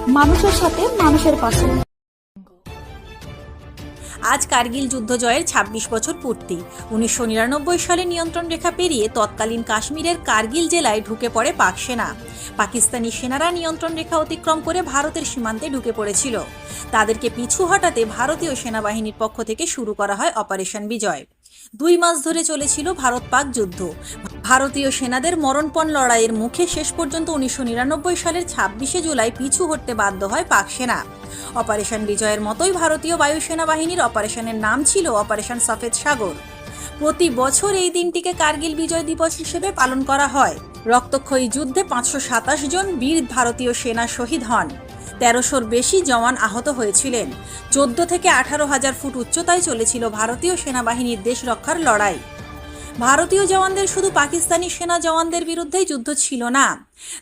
মানুষের সাথে মানুষের পাশে। আজ কার্গিল যুদ্ধ জয়ের ২৬ বছর পূর্তি। ১৯৯৯ সালে নিয়ন্ত্রণ রেখা পেরিয়ে তৎকালীন কাশ্মীরের কার্গিল জেলায় ঢুকে পড়ে পাক সেনা। পাকিস্তানি সেনারা নিয়ন্ত্রণ রেখা অতিক্রম করে ভারতের সীমান্তে ঢুকে পড়েছিল। তাদেরকে পিছু হটাতে ভারতীয় সেনাবাহিনীর পক্ষ থেকে শুরু করা হয় অপারেশন বিজয়। ২ মাস ধরে চলেছিল ভারত পাক যুদ্ধ। ভারতীয় সেনাদের মরণপণ লড়াইয়ের মুখে শেষ পর্যন্ত ১৯৯৯ সালের ২৬শে জুলাই পিছু হটতে বাধ্য হয় পাক সেনা। অপারেশন বিজয়ের মতোই ভারতীয় বায়ুসেনা বাহিনীর অপারেশনের নাম ছিল অপারেশন সফেদ সাগর। প্রতি বছর এই দিনটিকে কার্গিল বিজয় দিবস হিসেবে পালন করা হয়। রক্তক্ষয়ী যুদ্ধে ৫২৭ জন বীর ভারতীয় সেনা শহীদ হন। ১৩০০-র বেশি জওয়ান আহত হয়েছিলেন। ১৪ থেকে ১৮,০০০ ফুট উচ্চতায় চলেছিল ভারতীয় সেনাবাহিনীর দেশ রক্ষার লড়াই। ভারতীয় জওয়ানদের শুধু পাকিস্তানি সেনা জওয়ানদের বিরুদ্ধেই যুদ্ধ ছিল না,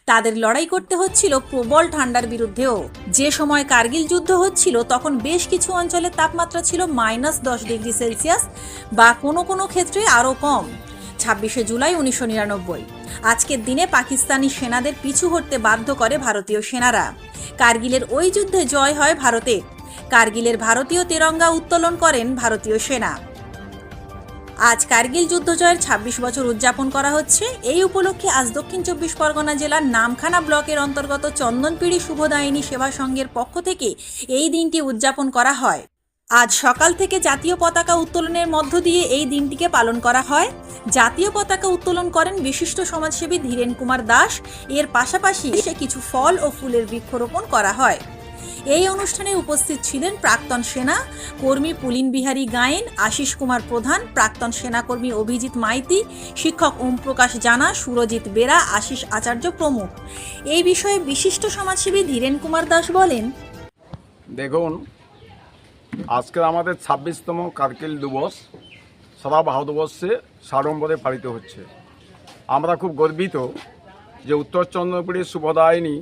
তাদের লড়াই করতে হচ্ছিল প্রবল ঠান্ডার বিরুদ্ধেও। যে সময় কার্গিল যুদ্ধ হচ্ছিল তখন বেশ কিছু অঞ্চলের তাপমাত্রা ছিল -10 ডিগ্রি সেলসিয়াস বা কোনো কোনো ক্ষেত্রে আরও কম। ২৬শে জুলাই ১৯৯৯ আজকের দিনে পাকিস্তানি সেনাদের পিছু হটতে বাধ্য করে ভারতীয় সেনারা। কার্গিলের ওই যুদ্ধে জয় হয় ভারতের। কার্গিলের ভারতীয় তেরঙ্গা উত্তোলন করেন ভারতীয় সেনা। আজ কার্গিল যুদ্ধ জয়ের ২৬ বছর উদযাপন করা হচ্ছে। এই উপলক্ষে আজ দক্ষিণ ২৪ পরগনা জেলার নামখানা ব্লকের অন্তর্গত চন্দনপিড়ি শুভদায়িনী সেবা সংঘের পক্ষ থেকে এই দিনটি উদযাপন করা হয়। আজ সকাল থেকে জাতীয় পতাকা উত্তোলনের মধ্য দিয়ে এই দিনটিকে পালন করা হয়। জাতীয় পতাকা উত্তোলন করেন বিশিষ্ট সমাজসেবী ধীরেন কুমার দাস। এর পাশাপাশি কিছু ফল ও ফুলের বৃক্ষরোপণ করা হয়। এই অনুষ্ঠানে উপস্থিত ছিলেন প্রাক্তন সেনা কর্মী পুলিন বিহারী গায়েন, আশিস কুমার প্রধান, প্রাক্তন সেনাকর্মী অভিজিৎ মাইতি, শিক্ষক ওম প্রকাশ জানা, সুরজিৎ বেরা, আশিস আচার্য প্রমুখ। এই বিষয়ে বিশিষ্ট সমাজসেবী ধীরেন কুমার দাস বলেন, দেখুন, আজকে আমাদের ২৬তম কার্গিল দিবস সারা ভারতবর্ষে সাড়ম্বরে পালিত হচ্ছে। আমরা খুব গর্বিত যে উত্তর চন্দ্রপুরের শুভদায়িনী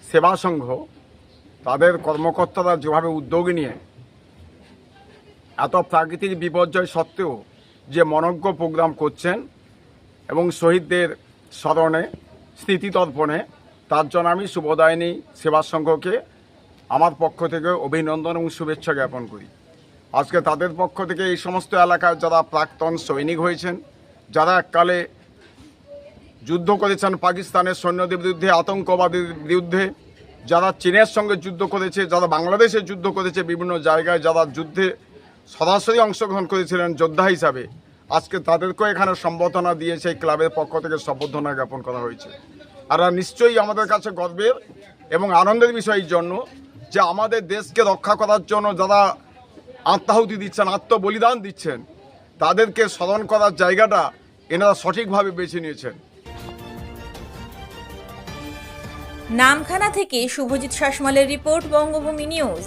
সেবা সংঘ তাদের কর্মকর্তারা যেভাবে উদ্যোগ নিয়ে এত প্রাকৃতিক বিপর্যয় সত্ত্বেও যে মনজ্ঞ প্রোগ্রাম করছেন এবং শহীদদের স্মরণে স্মৃতিতর্পণে, তার জন্য আমি শুভদায়িনী সেবা সংঘকে আমার পক্ষ থেকে অভিনন্দন এবং শুভেচ্ছা জ্ঞাপন করি। আজকে তাদের পক্ষ থেকে এই সমস্ত এলাকায় যারা প্রাক্তন সৈনিক হয়েছেন, যারা এককালে যুদ্ধ করেছেন পাকিস্তানের সৈন্যদের বিরুদ্ধে, আতঙ্কবাদের বিরুদ্ধে, যারা চীনের সঙ্গে যুদ্ধ করেছে, যারা বাংলাদেশে যুদ্ধ করেছে, বিভিন্ন জায়গায় যারা যুদ্ধে সরাসরি অংশগ্রহণ করেছিলেন যোদ্ধা হিসাবে, আজকে তাদেরকেও এখানে সম্বর্ধনা দিয়ে সেই ক্লাবের পক্ষ থেকে সম্বর্ধনা জ্ঞাপন করা হয়েছে। আর নিশ্চয়ই আমাদের কাছে গর্বের এবং আনন্দের বিষয় এই জন্য যে আমাদের দেশকে রক্ষা করার জন্য যারা আত্মাহুতি দিচ্ছেন, আত্মবলিদান দিচ্ছেন, তাদেরকে স্মরণ করার জায়গাটা এনারা সঠিকভাবে বেছে নিয়েছেন। নামখানা থেকে শুভজিৎ শাসমলের রিপোর্ট, বঙ্গভূমি নিউজ।